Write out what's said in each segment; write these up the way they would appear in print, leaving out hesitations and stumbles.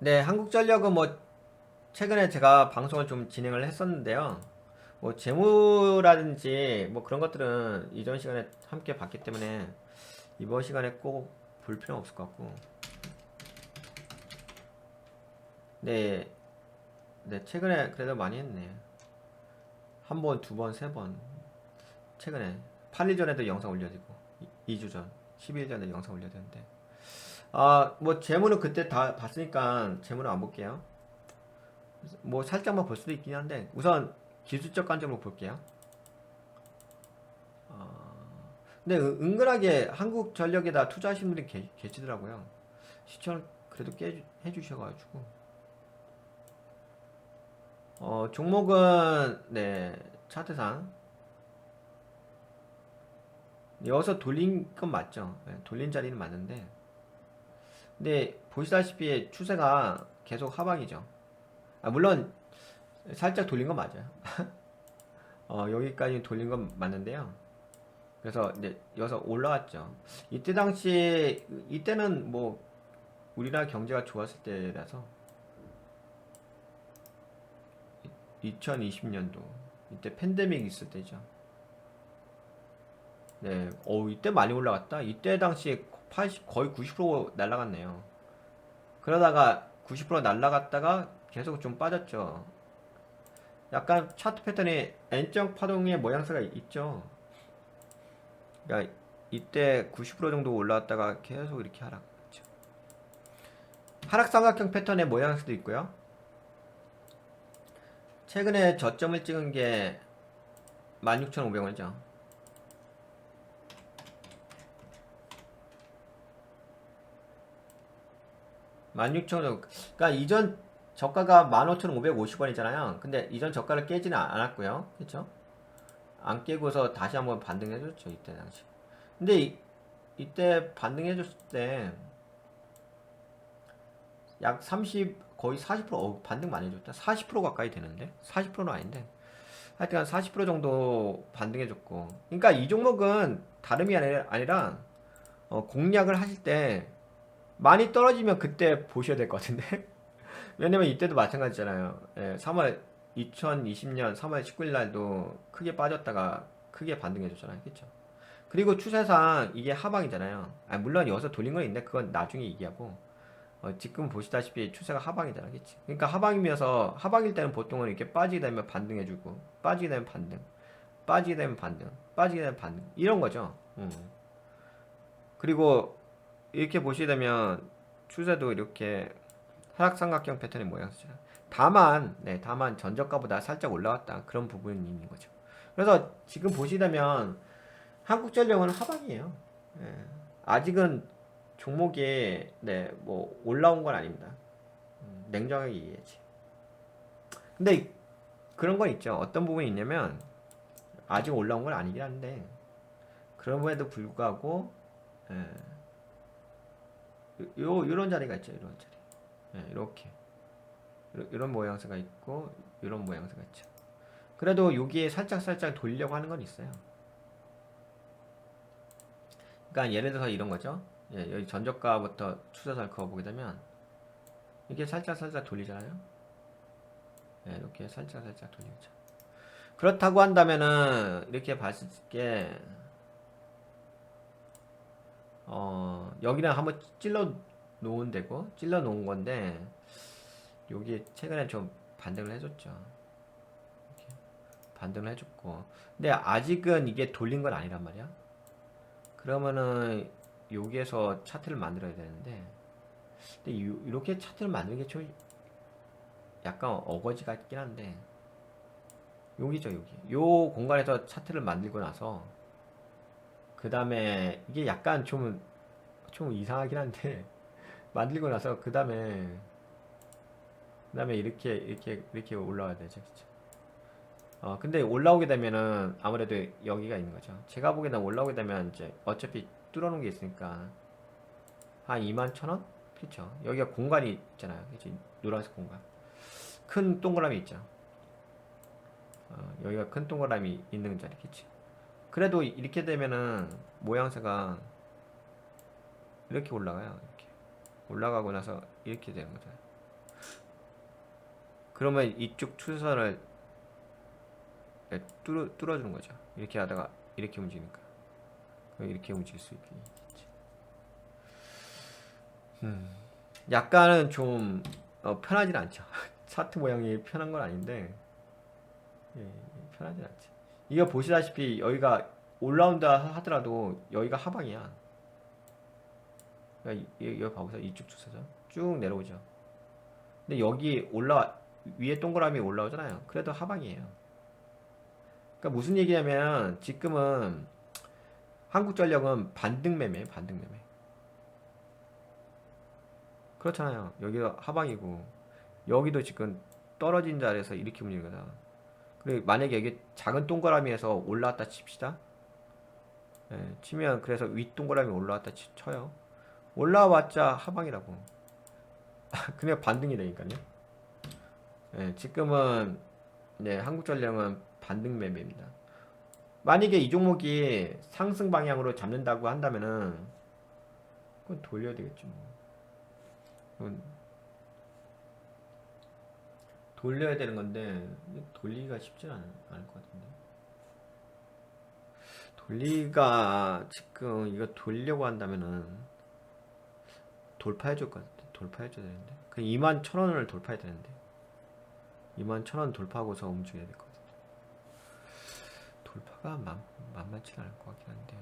네, 한국전력은 뭐 최근에 제가 방송을 좀 진행을 했었는데요. 뭐 재무라든지 뭐 그런 것들은 이전 시간에 함께 봤기 때문에 이번 시간에 꼭 볼 필요는 없을 것 같고. 네, 네, 최근에 그래도 많이 했네. 한 번, 두 번, 세 번. 최근에 8일 전에도 영상 올려지고 2주 전, 10일 전에 영상 올려졌는데. 아, 뭐 재무는 그때 다 봤으니까 재무는 안 볼게요. 뭐 살짝만 볼 수도 있긴 한데 우선 기술적 관점으로 볼게요. 근데 은근하게 한국전력에다 투자하신 분들이 계시더라고요. 시청을 그래도 꽤 해주셔가지고 종목은 네 차트상 여기서 돌린 건 맞죠. 네, 돌린 자리는 맞는데 근데 보시다시피 추세가 계속 하방이죠. 아, 물론 살짝 돌린 건 맞아요. 여기까지 돌린 건 맞는데요. 그래서 이제 여기서 올라왔죠. 이때 당시 이때는 뭐 우리나라 경제가 좋았을 때라서 2020년도 이때 팬데믹 있을 때죠. 네, 이때 많이 올라갔다. 이때 당시에 80 거의 90% 날라갔네요. 그러다가 90% 날라갔다가 계속 좀 빠졌죠. 약간 차트 패턴이 N자 파동의 모양새가 있죠. 그러니까 이때 90% 정도 올라왔다가 계속 이렇게 하락했죠. 하락 삼각형 패턴의 모양새도 있고요. 최근에 저점을 찍은 게 16,500원이죠. 16,000원. 그러니까 이전 저가가 15,550원이잖아요. 근데 이전 저가를 깨지는 않았고요. 그쵸? 안 깨고서 다시 한번 반등해줬죠. 이때 당시. 근데 이때 반등해줬을 때 약 30, 거의 40%, 반등 많이 해줬다. 40% 가까이 되는데? 40%는 아닌데. 하여튼 40% 정도 반등해줬고. 그러니까 이 종목은 다름이 아니라 공략을 하실 때 많이 떨어지면 그때 보셔야 될 것 같은데. 왜냐면 이때도 마찬가지잖아요. 예, 3월 2020년 3월 19일 날도 크게 빠졌다가 크게 반등해줬잖아요. 그쵸? 그리고 추세상 이게 하방이잖아요. 아, 물론 여기서 돌린 건 있는데 그건 나중에 얘기하고 지금 보시다시피 추세가 하방이잖아. 그치? 그러니까 하방이면서 하방일 때는 보통은 이렇게 빠지게 되면 반등해주고 빠지게 되면 반등 빠지게 되면 반등 빠지게 되면 반등 이런 거죠. 그리고 이렇게 보시게 되면 추세도 이렇게 하락삼각형 패턴의 모양새죠. 다만 전저가보다 살짝 올라왔다 그런 부분이 있는 거죠. 그래서 지금 보시다면 한국전력은 하방이에요. 예. 아직은 종목이 뭐 올라온 건 아닙니다. 냉정하게 얘기해야지. 근데 그런 건 있죠. 어떤 부분이 있냐면 아직 올라온 건 아니긴 한데 그럼에도 불구하고 예, 요런 자리가 있죠. 이런 자리. 예, 이렇게 이런 모양새가 있고 이런 모양새가 있죠. 그래도 여기에 살짝 돌리려고 하는 건 있어요. 그러니까 예를 들어서 이런 거죠. 예, 여기 전저가부터 추세선을 그어보게 되면 이게 살짝 돌리잖아요. 예, 이렇게 살짝 돌리죠. 그렇다고 한다면은 이렇게 봤을 때 여기는 한번 찔러 놓은 데고 찔러 놓은 건데 여기 최근에 좀 반등을 해줬죠. 반등을 해줬고 근데 아직은 이게 돌린 건 아니란 말이야. 그러면은 여기에서 차트를 만들어야 되는데 근데 이렇게 차트를 만드는 게 좀 약간 어거지 같긴 한데 여기죠. 여기 요 공간에서 차트를 만들고 나서 그 다음에 이게 약간 좀 이상하긴 한데 만들고 나서 그 다음에 이렇게 올라와야 되죠. 그쵸? 근데 올라오게 되면은 아무래도 여기가 있는 거죠. 제가 보기에는 올라오게 되면 이제 어차피 뚫어놓은 게 있으니까 한 2만 1,000원? 그쵸? 여기가 공간이 있잖아요. 그치? 노란색 공간. 큰 동그라미 있죠. 여기가 큰 동그라미 있는 자리. 그치? 그래도 이렇게 되면은 모양새가 이렇게 올라가요. 이렇게 올라가고 나서 이렇게 되는 거죠. 그러면 이쪽 추세선을 뚫어주는 거죠. 이렇게 하다가 이렇게 움직이니까 이렇게 움직일 수 있겠지. 약간은 좀 편하진 않죠. 차트 모양이 편한 건 아닌데 예, 편하진 않지. 이거 보시다시피 여기가 올라온다 하더라도 여기가 하방이야. 그러니까 여기 봐보세요. 이쪽 추세선 쭉 내려오죠. 근데 여기 위에 동그라미 올라오잖아요. 그래도 하방이에요. 그러니까 무슨 얘기냐면 지금은 한국전력은 반등 매매. 그렇잖아요. 여기가 하방이고 여기도 지금 떨어진 자리에서 이렇게 움직이는 거다. 그리고 만약에 여기 작은 동그라미에서 올라왔다 칩시다. 예, 치면 그래서 윗 동그라미 올라왔다 쳐요. 올라왔자 하방이라고. 그냥 반등이 되니까요. 예, 지금은 네, 한국전력은 반등 매매입니다. 만약에 이 종목이 상승 방향으로 잡는다고 한다면은 그건 돌려야 되겠죠. 그건 돌려야 되는 건데 돌리기가 쉽지 않을 것 같은데. 돌리가 지금 이거 돌려고 한다면은 돌파해줄 것 같아. 돌파해줘야 되는데. 그 21,000원을 돌파해야 되는데. 21,000원 돌파하고서 움직여야 될 것 같아. 돌파가 만만치가 않을 것 같긴 한데.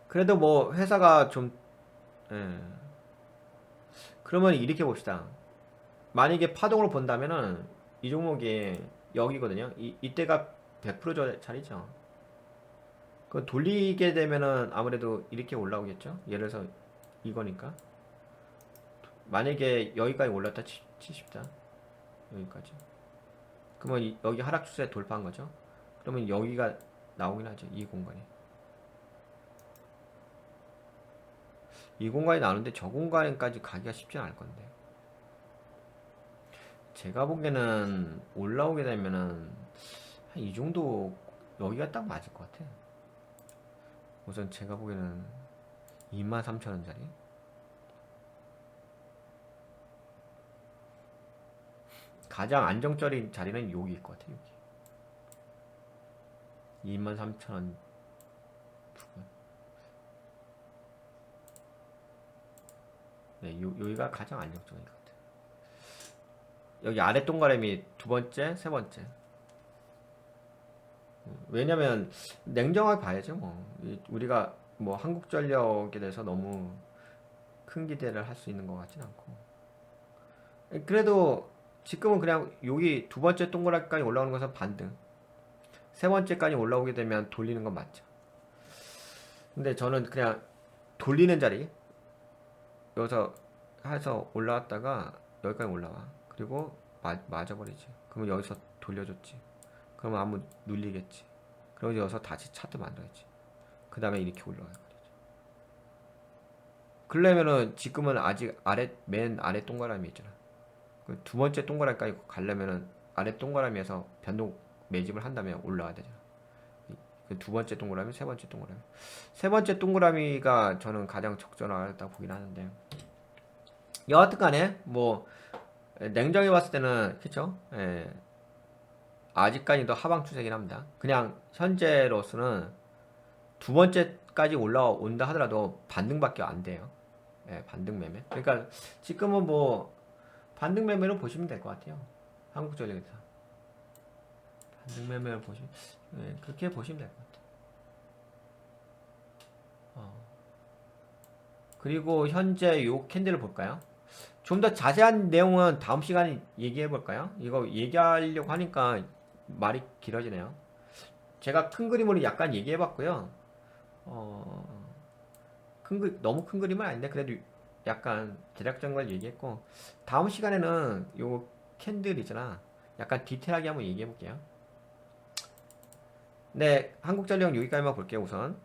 그래도 뭐 회사가 좀 예. 그러면 이렇게 봅시다. 만약에 파동을 본다면은 이 종목이 여기거든요. 이때가 100% 짜리죠. 그 돌리게 되면은 아무래도 이렇게 올라오겠죠. 예를 들어서 이거니까. 만약에 여기까지 올랐다 치십시다. 여기까지. 그러면 여기 하락 추세 돌파한 거죠. 그러면 여기가 나오긴 하죠. 이 공간이. 이 공간이 나오는데 저 공간까지 가기가 쉽지 않을 건데. 제가 보기에는 올라오게 되면은 한 이 정도 여기가 딱 맞을 것 같아. 우선 제가 보기에는 23,000원짜리 가장 안정적인 자리는 여기일 것 같아. 여기 23,000원 부분. 네, 여기가 가장 안정적인 것 같아. 여기 아래 동그라미 두 번째, 세 번째. 왜냐면 냉정하게 봐야죠. 뭐 우리가 뭐 한국전력에 대해서 너무 큰 기대를 할 수 있는 것 같진 않고. 그래도 지금은 그냥 여기 두 번째 동그라미까지 올라오는 것은 반등. 세 번째까지 올라오게 되면 돌리는 건 맞죠. 근데 저는 그냥 돌리는 자리 여기서 해서 올라왔다가 여기까지 올라와. 그리고 맞아버리지. 그러면 여기서 돌려줬지. 그러면 한번 눌리겠지. 그러면 여기서 다시 차트 만들어야지. 그 다음에 이렇게 올라가야 되죠. 그러려면은 지금은 아직 맨 아래 동그라미 있잖아. 그 두 번째 동그라미까지 가려면은 아래 동그라미에서 변동 매집을 한다면 올라와야 되잖아. 그 두 번째 동그라미, 세 번째 동그라미. 세 번째 동그라미가 저는 가장 적절하다고 보긴 하는데. 여하튼 간에, 뭐, 냉정히 봤을 때는, 그쵸? 예, 아직까지도 하방 추세긴 합니다. 그냥 현재로서는 두 번째까지 올라온다 하더라도 반등밖에 안 돼요. 예, 반등 매매. 그러니까 지금은 뭐, 반등 매매로 보시면 될 것 같아요. 한국전력에서. 반등 매매를 보시면, 예, 그렇게 보시면 될 것 같아요. 그리고 현재 요 캔들을 볼까요? 좀 더 자세한 내용은 다음 시간에 얘기해 볼까요? 이거 얘기하려고 하니까 말이 길어지네요. 제가 큰 그림으로 약간 얘기해 봤고요. 너무 큰 그림은 아닌데 그래도 약간 대략적인 걸 얘기했고 다음 시간에는 요 캔들 있잖아. 약간 디테일하게 한번 얘기해 볼게요. 네, 한국전력 여기까지만 볼게요, 우선.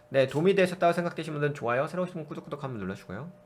네, 도움이 되셨다고 생각되시는 분들은 좋아요, 새로 오신 분 구독 한번 눌러주고요.